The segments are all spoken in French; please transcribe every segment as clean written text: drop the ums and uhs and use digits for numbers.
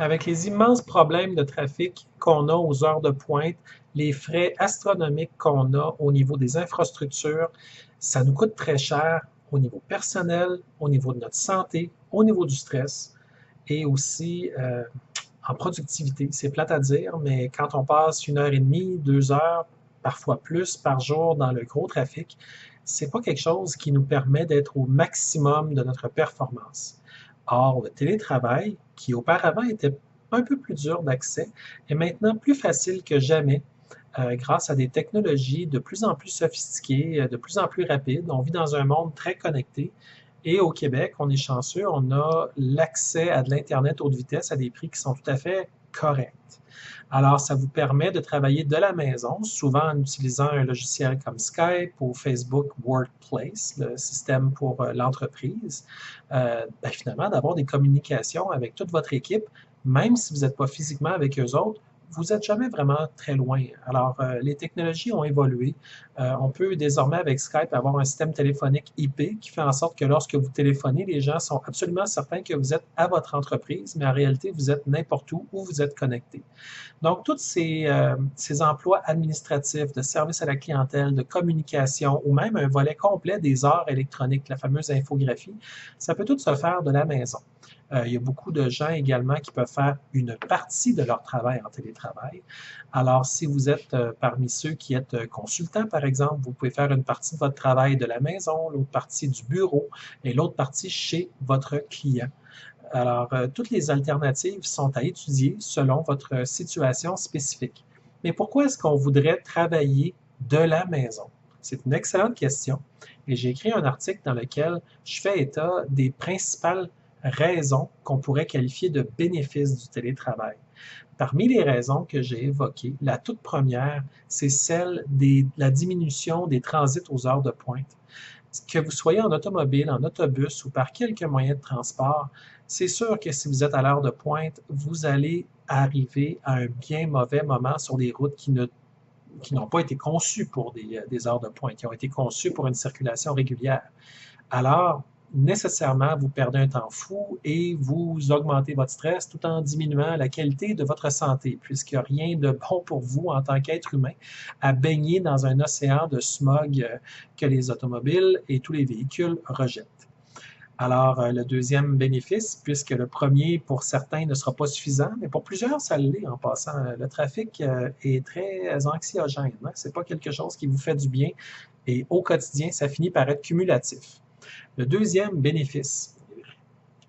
Avec les immenses problèmes de trafic qu'on a aux heures de pointe, les frais astronomiques qu'on a au niveau des infrastructures, ça nous coûte très cher au niveau personnel, au niveau de notre santé, au niveau du stress et aussi en productivité. C'est plate à dire, mais quand on passe 1 heure et demie, 2 heures, parfois plus par jour dans le gros trafic, c'est pas quelque chose qui nous permet d'être au maximum de notre performance. Or, le télétravail, qui auparavant était un peu plus dur d'accès, est maintenant plus facile que jamais grâce à des technologies de plus en plus sophistiquées, de plus en plus rapides. On vit dans un monde très connecté. Et au Québec, on est chanceux, on a l'accès à de l'Internet haute vitesse à des prix qui sont tout à fait corrects. Alors, ça vous permet de travailler de la maison, souvent en utilisant un logiciel comme Skype ou Facebook Workplace, le système pour l'entreprise. Finalement, d'avoir des communications avec toute votre équipe, même si vous n'êtes pas physiquement avec eux autres, vous n'êtes jamais vraiment très loin. Alors, les technologies ont évolué. On peut désormais, avec Skype, avoir un système téléphonique IP qui fait en sorte que lorsque vous téléphonez, les gens sont absolument certains que vous êtes à votre entreprise, mais en réalité, vous êtes n'importe où vous êtes connecté. Donc, tous ces emplois administratifs, de service à la clientèle, de communication, ou même un volet complet des arts électroniques, la fameuse infographie, ça peut tout se faire de la maison. Il y a beaucoup de gens également qui peuvent faire une partie de leur travail en télétravail. Alors, si vous êtes parmi ceux qui êtes consultants, par exemple, vous pouvez faire une partie de votre travail de la maison, l'autre partie du bureau et l'autre partie chez votre client. Alors, toutes les alternatives sont à étudier selon votre situation spécifique. Mais pourquoi est-ce qu'on voudrait travailler de la maison? C'est une excellente question et j'ai écrit un article dans lequel je fais état des principales raisons qu'on pourrait qualifier de bénéfices du télétravail. Parmi les raisons que j'ai évoquées, la toute première, c'est celle de la diminution des transits aux heures de pointe. Que vous soyez en automobile, en autobus ou par quelque moyen de transport, c'est sûr que si vous êtes à l'heure de pointe, vous allez arriver à un bien mauvais moment sur des routes qui n'ont pas été conçues pour des heures de pointe, qui ont été conçues pour une circulation régulière. Alors, nécessairement, vous perdez un temps fou et vous augmentez votre stress tout en diminuant la qualité de votre santé, puisqu'il n'y a rien de bon pour vous en tant qu'être humain à baigner dans un océan de smog que les automobiles et tous les véhicules rejettent. Alors, le deuxième bénéfice, puisque le premier, pour certains, ne sera pas suffisant, mais pour plusieurs, ça l'est en passant. Le trafic est très anxiogène. Hein? Ce n'est pas quelque chose qui vous fait du bien et au quotidien, ça finit par être cumulatif. Le deuxième bénéfice,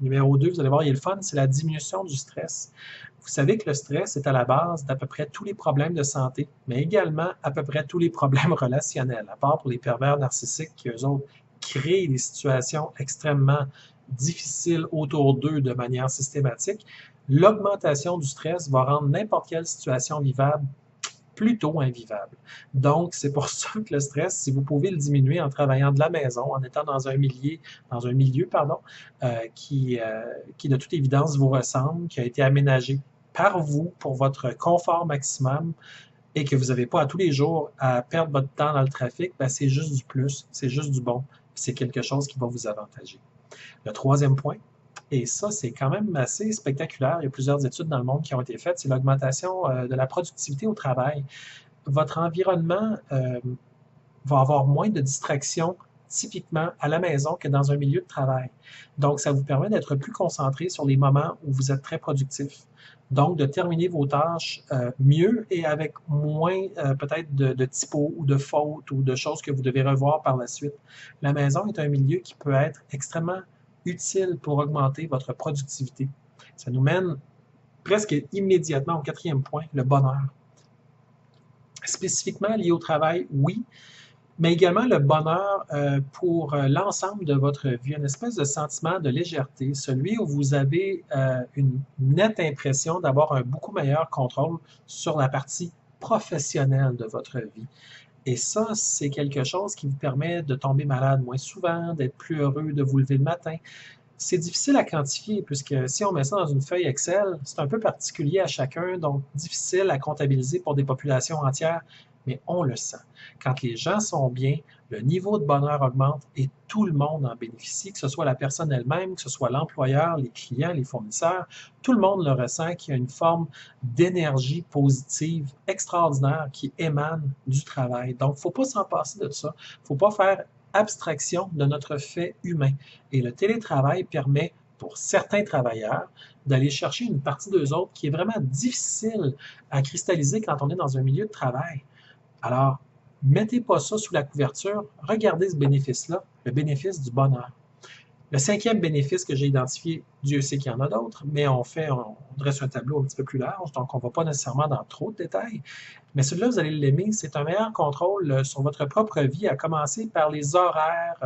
numéro 2, vous allez voir, il est le fun, c'est la diminution du stress. Vous savez que le stress est à la base d'à peu près tous les problèmes de santé, mais également à peu près tous les problèmes relationnels, à part pour les pervers narcissiques qui, eux autres, créent des situations extrêmement difficiles autour d'eux de manière systématique. L'augmentation du stress va rendre n'importe quelle situation vivable plutôt invivable. Donc, c'est pour ça que le stress, si vous pouvez le diminuer en travaillant de la maison, en étant dans un milieu qui de toute évidence vous ressemble, qui a été aménagé par vous pour votre confort maximum et que vous n'avez pas à tous les jours à perdre votre temps dans le trafic, ben c'est juste du plus, c'est juste du bon, c'est quelque chose qui va vous avantager. Le troisième point, et ça, c'est quand même assez spectaculaire. Il y a plusieurs études dans le monde qui ont été faites. C'est l'augmentation de la productivité au travail. Votre environnement va avoir moins de distractions typiquement à la maison que dans un milieu de travail. Donc, ça vous permet d'être plus concentré sur les moments où vous êtes très productif. Donc, de terminer vos tâches mieux et avec moins peut-être de typos ou de fautes ou de choses que vous devez revoir par la suite. La maison est un milieu qui peut être extrêmement utile pour augmenter votre productivité. Ça nous mène presque immédiatement au quatrième point, le bonheur. Spécifiquement lié au travail, oui, mais également le bonheur pour l'ensemble de votre vie, une espèce de sentiment de légèreté, celui où vous avez une nette impression d'avoir un beaucoup meilleur contrôle sur la partie professionnelle de votre vie. Et ça, c'est quelque chose qui vous permet de tomber malade moins souvent, d'être plus heureux de vous lever le matin. C'est difficile à quantifier puisque si on met ça dans une feuille Excel, c'est un peu particulier à chacun, donc difficile à comptabiliser pour des populations entières. mais on le sent. Quand les gens sont bien, le niveau de bonheur augmente et tout le monde en bénéficie, que ce soit la personne elle-même, que ce soit l'employeur, les clients, les fournisseurs, tout le monde le ressent qu'il y a une forme d'énergie positive extraordinaire qui émane du travail. Donc, il ne faut pas s'en passer de ça. Il ne faut pas faire abstraction de notre fait humain. Et le télétravail permet pour certains travailleurs d'aller chercher une partie d'eux autres qui est vraiment difficile à cristalliser quand on est dans un milieu de travail. Alors, mettez pas ça sous la couverture, regardez ce bénéfice-là, le bénéfice du bonheur. Le cinquième bénéfice que j'ai identifié, Dieu sait qu'il y en a d'autres, mais on dresse un tableau un petit peu plus large, donc on ne va pas nécessairement dans trop de détails. Mais celui-là, vous allez l'aimer, c'est un meilleur contrôle sur votre propre vie, à commencer par les horaires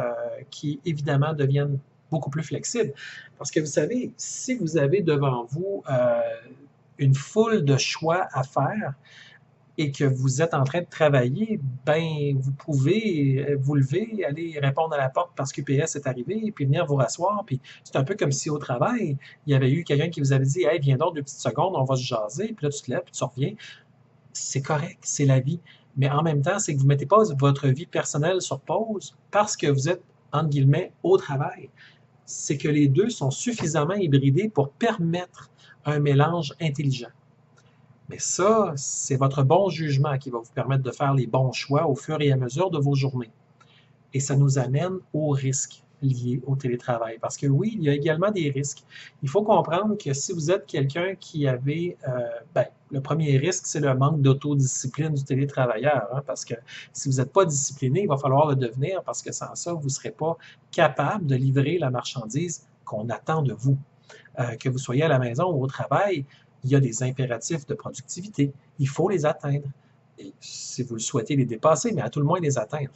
qui, évidemment, deviennent beaucoup plus flexibles. Parce que vous savez, si vous avez devant vous une foule de choix à faire, et que vous êtes en train de travailler, ben vous pouvez vous lever, aller répondre à la porte parce qu'UPS est arrivé, puis venir vous rasseoir. Puis c'est un peu comme si au travail, il y avait eu quelqu'un qui vous avait dit Hey, viens donc 2 petites secondes, on va se jaser, puis là tu te lèves, puis tu reviens. C'est correct, c'est la vie. Mais en même temps, c'est que vous ne mettez pas votre vie personnelle sur pause parce que vous êtes, entre guillemets, au travail. C'est que les deux sont suffisamment hybridés pour permettre un mélange intelligent. Mais ça, c'est votre bon jugement qui va vous permettre de faire les bons choix au fur et à mesure de vos journées. Et ça nous amène aux risques liés au télétravail. Parce que oui, il y a également des risques. Il faut comprendre que si vous êtes quelqu'un qui avait, le premier risque, c'est le manque d'autodiscipline du télétravailleur. Hein, parce que si vous n'êtes pas discipliné, il va falloir le devenir parce que sans ça, vous ne serez pas capable de livrer la marchandise qu'on attend de vous. Que vous soyez à la maison ou au travail, il y a des impératifs de productivité. Il faut les atteindre. Et si vous le souhaitez les dépasser, mais à tout le moins les atteindre.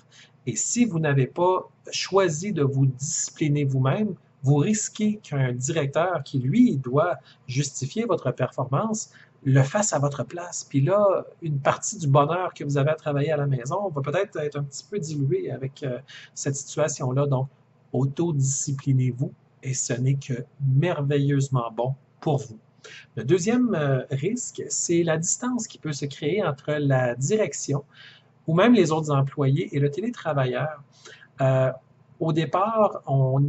Et si vous n'avez pas choisi de vous discipliner vous-même, vous risquez qu'un directeur qui, lui, doit justifier votre performance, le fasse à votre place. Puis là, une partie du bonheur que vous avez à travailler à la maison va peut-être être un petit peu diluée avec cette situation-là. Donc, autodisciplinez-vous et ce n'est que merveilleusement bon pour vous. Le deuxième risque, c'est la distance qui peut se créer entre la direction ou même les autres employés et le télétravailleur. Euh, Au départ, on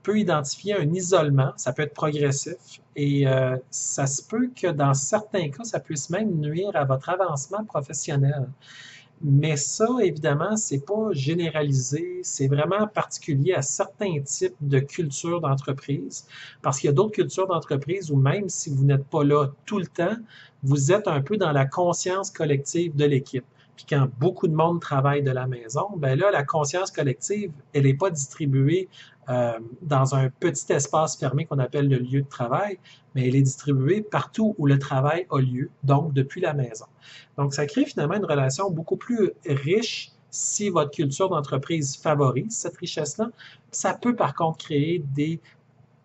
peut identifier un isolement, ça peut être progressif et ça se peut que dans certains cas, ça puisse même nuire à votre avancement professionnel. Mais ça, évidemment, c'est pas généralisé, c'est vraiment particulier à certains types de cultures d'entreprise, parce qu'il y a d'autres cultures d'entreprise où même si vous n'êtes pas là tout le temps, vous êtes un peu dans la conscience collective de l'équipe. Puis quand beaucoup de monde travaille de la maison, ben là, la conscience collective, elle n'est pas distribuée dans un petit espace fermé qu'on appelle le lieu de travail, mais elle est distribuée partout où le travail a lieu, donc depuis la maison. Donc, ça crée finalement une relation beaucoup plus riche si votre culture d'entreprise favorise cette richesse-là. Ça peut par contre créer des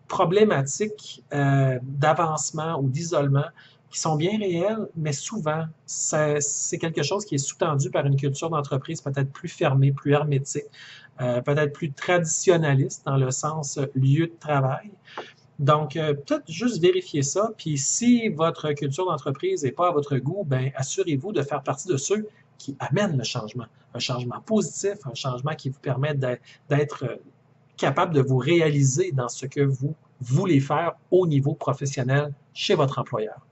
problématiques d'avancement ou d'isolement qui sont bien réelles, mais souvent, c'est quelque chose qui est sous-tendu par une culture d'entreprise peut-être plus fermée, plus hermétique, peut-être plus traditionnaliste dans le sens lieu de travail. Donc, peut-être juste vérifier ça. Puis, si votre culture d'entreprise n'est pas à votre goût, ben assurez-vous de faire partie de ceux qui amènent le changement. Un changement positif, un changement qui vous permet d'être capable de vous réaliser dans ce que vous voulez faire au niveau professionnel chez votre employeur.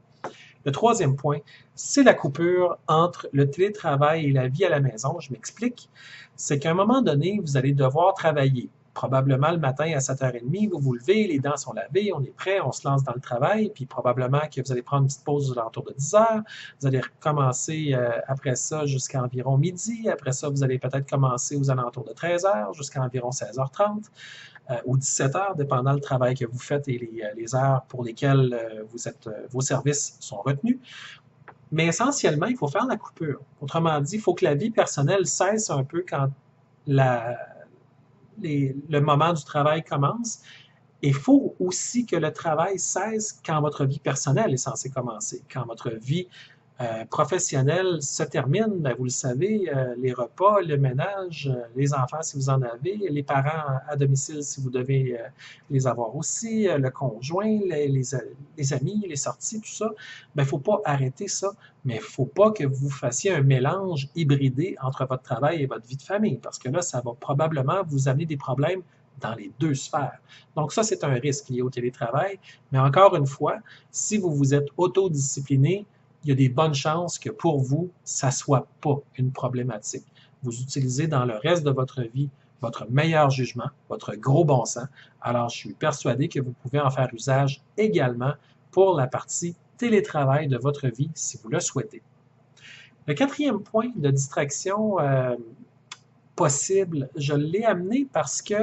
Le troisième point, c'est la coupure entre le télétravail et la vie à la maison. Je m'explique. C'est qu'à un moment donné, vous allez devoir travailler. Probablement le matin à 7h30, vous vous levez, les dents sont lavées, on est prêt, on se lance dans le travail, puis probablement que vous allez prendre une petite pause aux alentours de 10h. Vous allez recommencer après ça jusqu'à environ midi. Après ça, vous allez peut-être commencer aux alentours de 13h jusqu'à environ 16h30 ou 17h, dépendant du travail que vous faites et les heures pour lesquelles vos services sont retenus. Mais essentiellement, il faut faire la coupure. Autrement dit, il faut que la vie personnelle cesse un peu quand le moment du travail commence. Et il faut aussi que le travail cesse quand votre vie personnelle est censée commencer, quand votre vie professionnelle se termine, ben, vous le savez, les repas, le ménage, les enfants si vous en avez, les parents à domicile si vous devez les avoir aussi, le conjoint, les amis, les sorties, tout ça, ben, il ne faut pas arrêter ça, mais il ne faut pas que vous fassiez un mélange hybridé entre votre travail et votre vie de famille, parce que là, ça va probablement vous amener des problèmes dans les deux sphères. Donc ça, c'est un risque lié au télétravail, mais encore une fois, si vous vous êtes autodiscipliné, il y a des bonnes chances que pour vous, ça ne soit pas une problématique. Vous utilisez dans le reste de votre vie votre meilleur jugement, votre gros bon sens. Alors, je suis persuadé que vous pouvez en faire usage également pour la partie télétravail de votre vie si vous le souhaitez. Le quatrième point de distraction possible, je l'ai amené parce que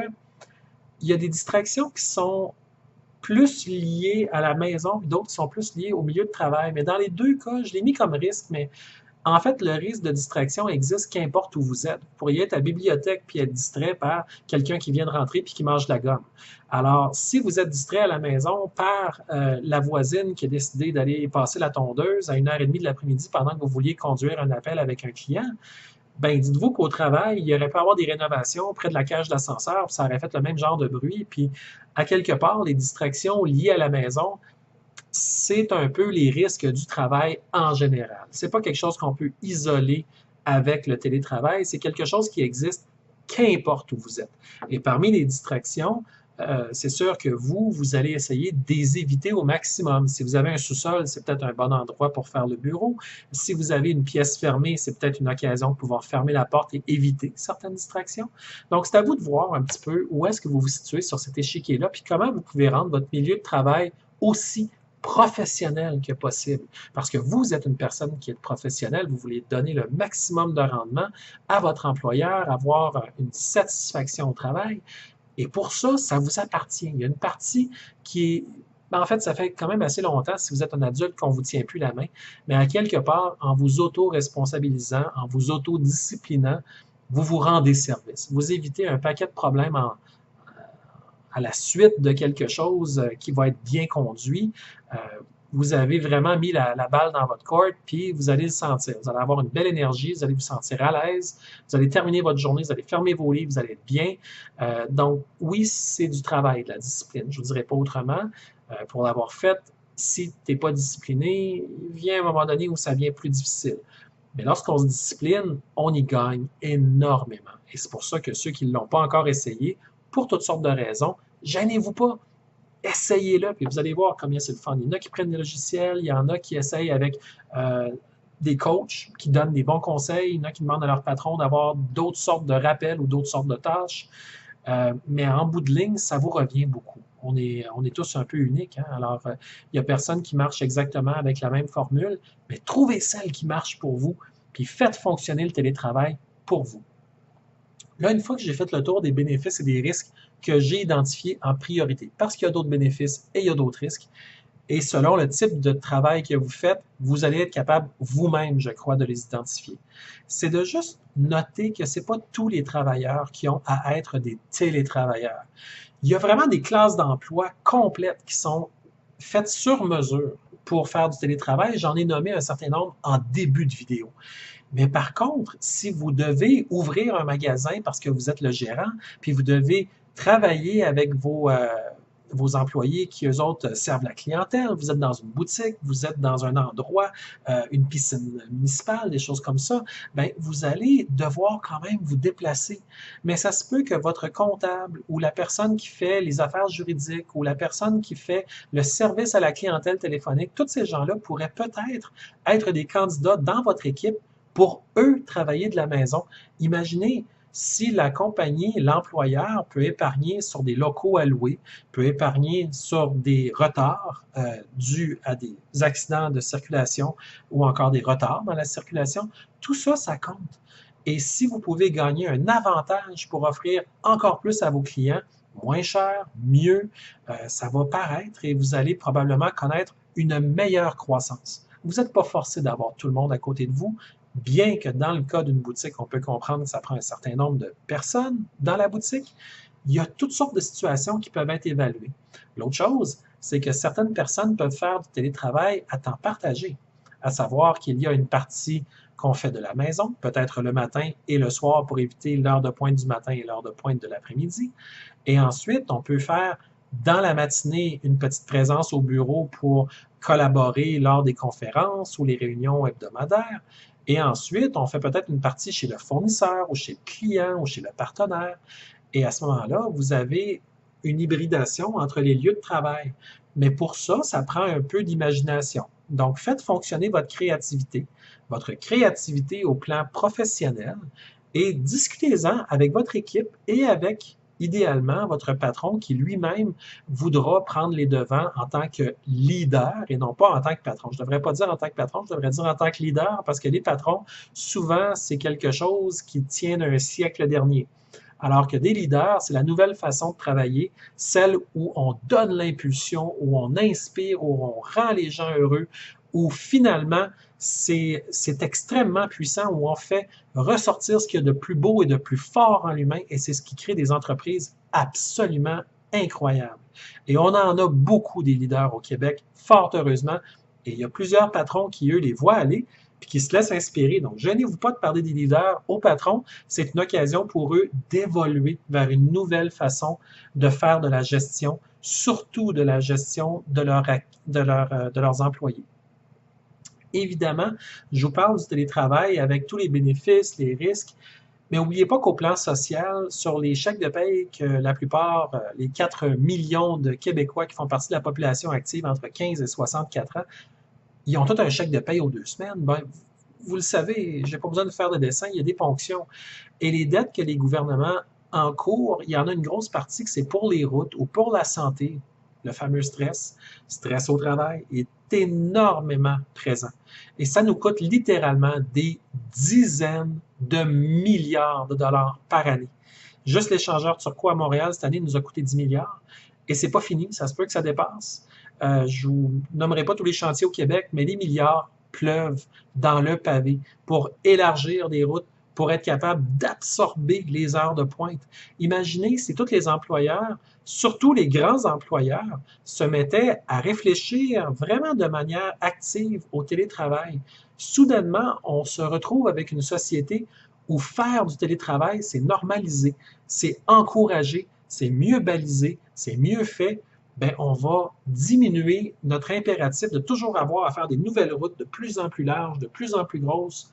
il y a des distractions qui sont plus liées à la maison, puis d'autres qui sont plus liées au milieu de travail. Mais dans les deux cas, je l'ai mis comme risque, mais en fait, le risque de distraction existe qu'importe où vous êtes. Vous pourriez être à la bibliothèque puis être distrait par quelqu'un qui vient de rentrer puis qui mange de la gomme. Alors, si vous êtes distrait à la maison par la voisine qui a décidé d'aller passer la tondeuse à 1h30 de l'après-midi pendant que vous vouliez conduire un appel avec un client, ben dites-vous qu'au travail, il aurait pu avoir des rénovations près de la cage d'ascenseur, puis ça aurait fait le même genre de bruit. Puis, à quelque part, les distractions liées à la maison, c'est un peu les risques du travail en général. Ce n'est pas quelque chose qu'on peut isoler avec le télétravail, c'est quelque chose qui existe qu'importe où vous êtes. Et parmi les distractions, c'est sûr que vous allez essayer de les éviter au maximum. Si vous avez un sous-sol, c'est peut-être un bon endroit pour faire le bureau. Si vous avez une pièce fermée, c'est peut-être une occasion de pouvoir fermer la porte et éviter certaines distractions. Donc, c'est à vous de voir un petit peu où est-ce que vous vous situez sur cet échiquier-là, puis comment vous pouvez rendre votre milieu de travail aussi professionnel que possible. Parce que vous êtes une personne qui est professionnelle, vous voulez donner le maximum de rendement à votre employeur, avoir une satisfaction au travail. Et pour ça, ça vous appartient. Il y a une partie qui est... En fait, ça fait quand même assez longtemps, si vous êtes un adulte, qu'on ne vous tient plus la main, mais à quelque part, en vous auto-responsabilisant, en vous auto-disciplinant, vous vous rendez service. Vous évitez un paquet de problèmes à la suite de quelque chose qui va être bien conduit. Vous avez vraiment mis la balle dans votre court, puis vous allez le sentir. Vous allez avoir une belle énergie, vous allez vous sentir à l'aise, vous allez terminer votre journée, vous allez fermer vos livres, vous allez être bien. Donc, oui, c'est du travail, de la discipline. Je ne vous dirais pas autrement. Pour l'avoir fait, si tu n'es pas discipliné, il vient un moment donné où ça devient plus difficile. Mais lorsqu'on se discipline, on y gagne énormément. Et c'est pour ça que ceux qui ne l'ont pas encore essayé, pour toutes sortes de raisons, gênez-vous pas. Essayez-le, puis vous allez voir combien c'est le fun. Il y en a qui prennent des logiciels, il y en a qui essayent avec des coachs qui donnent des bons conseils, il y en a qui demandent à leur patron d'avoir d'autres sortes de rappels ou d'autres sortes de tâches. Mais en bout de ligne, ça vous revient beaucoup. On est tous un peu uniques. Hein? Alors, il n'y a personne qui marche exactement avec la même formule, mais trouvez celle qui marche pour vous, puis faites fonctionner le télétravail pour vous. Là, une fois que j'ai fait le tour des bénéfices et des risques que j'ai identifiés en priorité, parce qu'il y a d'autres bénéfices et il y a d'autres risques, et selon le type de travail que vous faites, vous allez être capable vous-même, je crois, de les identifier. C'est de juste noter que ce n'est pas tous les travailleurs qui ont à être des télétravailleurs. Il y a vraiment des classes d'emploi complètes qui sont faites sur mesure pour faire du télétravail. J'en ai nommé un certain nombre en début de vidéo. Mais par contre, si vous devez ouvrir un magasin parce que vous êtes le gérant, puis vous devez travailler avec vos employés qui, eux autres, servent la clientèle, vous êtes dans une boutique, vous êtes dans un endroit, une piscine municipale, des choses comme ça, bien, vous allez devoir quand même vous déplacer. Mais ça se peut que votre comptable ou la personne qui fait les affaires juridiques ou la personne qui fait le service à la clientèle téléphonique, tous ces gens-là pourraient peut-être être des candidats dans votre équipe pour eux travailler de la maison. Imaginez si la compagnie, l'employeur peut épargner sur des locaux à louer, peut épargner sur des retards dus à des accidents de circulation ou encore des retards dans la circulation, tout ça, ça compte. Et si vous pouvez gagner un avantage pour offrir encore plus à vos clients, moins cher, mieux, ça va paraître et vous allez probablement connaître une meilleure croissance. Vous n'êtes pas forcé d'avoir tout le monde à côté de vous, bien que dans le cas d'une boutique, on peut comprendre que ça prend un certain nombre de personnes dans la boutique, il y a toutes sortes de situations qui peuvent être évaluées. L'autre chose, c'est que certaines personnes peuvent faire du télétravail à temps partagé. à savoir qu'il y a une partie qu'on fait de la maison, peut-être le matin et le soir pour éviter l'heure de pointe du matin et l'heure de pointe de l'après-midi. Et ensuite, on peut faire dans la matinée une petite présence au bureau pour collaborer lors des conférences ou les réunions hebdomadaires. Et ensuite, on fait peut-être une partie chez le fournisseur ou chez le client ou chez le partenaire. Et à ce moment-là, vous avez une hybridation entre les lieux de travail. Mais pour ça, ça prend un peu d'imagination. Donc, faites fonctionner votre créativité au plan professionnel et discutez-en avec votre équipe et avec, idéalement, votre patron qui lui-même voudra prendre les devants en tant que leader et non pas en tant que patron. Je ne devrais pas dire en tant que patron, je devrais dire en tant que leader parce que les patrons, souvent, c'est quelque chose qui tient d'un siècle dernier. Alors que des leaders, c'est la nouvelle façon de travailler, celle où on donne l'impulsion, où on inspire, où on rend les gens heureux, où finalement, c'est extrêmement puissant, où on fait ressortir ce qu'il y a de plus beau et de plus fort en l'humain, et c'est ce qui crée des entreprises absolument incroyables. Et on en a beaucoup des leaders au Québec, fort heureusement, et il y a plusieurs patrons qui, eux, les voient aller, puis qui se laissent inspirer. Donc, gênez-vous pas de parler des leaders aux patrons. C'est une occasion pour eux d'évoluer vers une nouvelle façon de faire de la gestion, surtout de la gestion de leurs employés. Évidemment, je vous parle du télétravail avec tous les bénéfices, les risques, mais n'oubliez pas qu'au plan social, sur les chèques de paye que la plupart, les 4 millions de Québécois qui font partie de la population active entre 15 et 64 ans, ils ont tout un chèque de paye aux 2 semaines. Ben, vous le savez, je n'ai pas besoin de faire de dessin, il y a des ponctions. Et les dettes que les gouvernements encourent, il y en a une grosse partie que c'est pour les routes ou pour la santé. Le fameux stress au travail, est énormément présent. Et ça nous coûte littéralement des dizaines de milliards de dollars par année. Juste l'échangeur turquois à Montréal, cette année, nous a coûté 10 milliards. Et c'est pas fini, ça se peut que ça dépasse. Je vous nommerai pas tous les chantiers au Québec, mais les milliards pleuvent dans le pavé pour élargir des routes, pour être capable d'absorber les heures de pointe. Imaginez si tous les employeurs, surtout les grands employeurs, se mettaient à réfléchir vraiment de manière active au télétravail. Soudainement, on se retrouve avec une société où faire du télétravail, c'est normalisé, c'est encouragé, c'est mieux balisé, c'est mieux fait. Ben, on va diminuer notre impératif de toujours avoir à faire des nouvelles routes de plus en plus larges, de plus en plus grosses.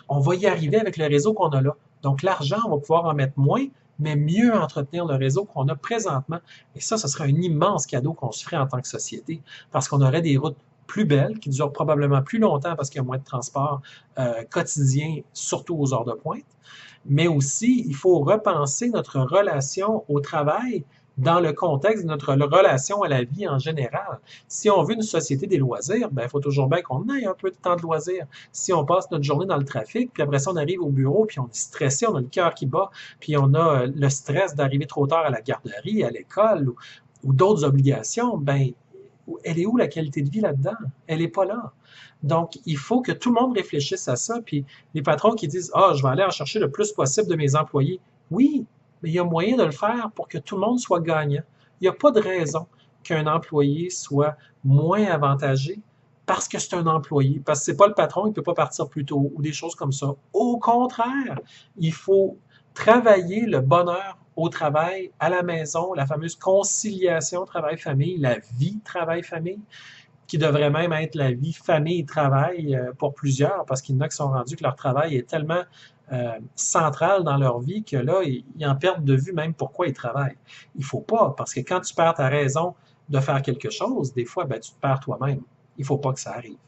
On va y arriver avec le réseau qu'on a là. Donc, l'argent, on va pouvoir en mettre moins, mais mieux entretenir le réseau qu'on a présentement. Et ça, ce serait un immense cadeau qu'on se ferait en tant que société, parce qu'on aurait des routes plus belles, qui durent probablement plus longtemps parce qu'il y a moins de transport quotidien, surtout aux heures de pointe. Mais aussi, il faut repenser notre relation au travail dans le contexte de notre relation à la vie en général. Si on veut une société des loisirs, ben, il faut toujours bien qu'on ait un peu de temps de loisirs. Si on passe notre journée dans le trafic, puis après ça, on arrive au bureau, puis on est stressé, on a le cœur qui bat, puis on a le stress d'arriver trop tard à la garderie, à l'école ou d'autres obligations, ben, elle est où la qualité de vie là-dedans? Elle n'est pas là. Donc, il faut que tout le monde réfléchisse à ça. Puis les patrons qui disent ah, je vais aller en chercher le plus possible de mes employés. Oui, mais il y a moyen de le faire pour que tout le monde soit gagnant. Il n'y a pas de raison qu'un employé soit moins avantagé parce que c'est un employé, parce que c'est pas le patron, il ne peut pas partir plus tôt ou des choses comme ça. Au contraire, il faut travailler le bonheur au travail, à la maison, la fameuse conciliation travail-famille, la vie travail-famille, qui devrait même être la vie famille-travail pour plusieurs, parce qu'il y en a qui sont rendus que leur travail est tellement central dans leur vie que là, ils en perdent de vue même pourquoi ils travaillent. Il ne faut pas, parce que quand tu perds ta raison de faire quelque chose, des fois, ben, tu te perds toi-même. Il ne faut pas que ça arrive.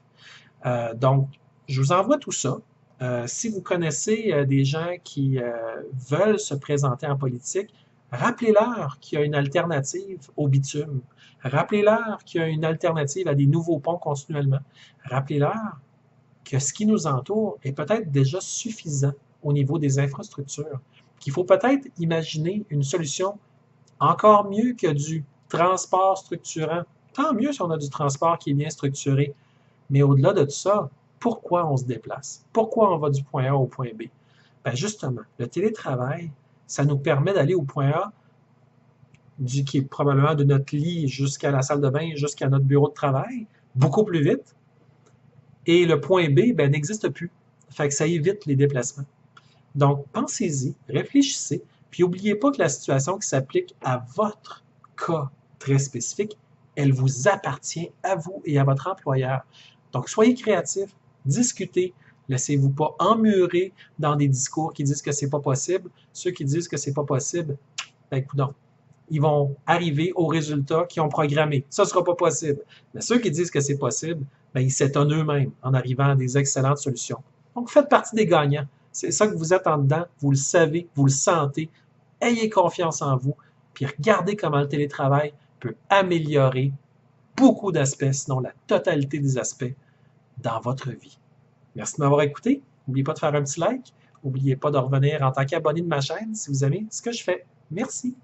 Donc, je vous envoie tout ça. Si vous connaissez des gens qui veulent se présenter en politique, rappelez-leur qu'il y a une alternative au bitume. Rappelez-leur qu'il y a une alternative à des nouveaux ponts continuellement. Rappelez-leur que ce qui nous entoure est peut-être déjà suffisant au niveau des infrastructures, qu'il faut peut-être imaginer une solution encore mieux que du transport structurant. Tant mieux si on a du transport qui est bien structuré. Mais au-delà de tout ça, pourquoi on se déplace? Pourquoi on va du point A au point B? Ben justement, le télétravail, ça nous permet d'aller au point A, qui est probablement de notre lit jusqu'à la salle de bain, jusqu'à notre bureau de travail, beaucoup plus vite. Et le point B ben, n'existe plus. Fait que ça évite les déplacements. Donc, pensez-y, réfléchissez, puis n'oubliez pas que la situation qui s'applique à votre cas très spécifique, elle vous appartient à vous et à votre employeur. Donc, soyez créatifs, discutez, laissez-vous pas emmurer dans des discours qui disent que c'est pas possible. Ceux qui disent que c'est pas possible, ben, écoute, ils vont arriver aux résultats qu'ils ont programmés. Ça ne sera pas possible. Mais ceux qui disent que c'est possible, ben, ils s'étonnent eux-mêmes en arrivant à des excellentes solutions. Donc, faites partie des gagnants. C'est ça que vous êtes en dedans, vous le savez, vous le sentez. Ayez confiance en vous, puis regardez comment le télétravail peut améliorer beaucoup d'aspects, sinon la totalité des aspects dans votre vie. Merci de m'avoir écouté. N'oubliez pas de faire un petit like. N'oubliez pas de revenir en tant qu'abonné de ma chaîne si vous aimez ce que je fais. Merci.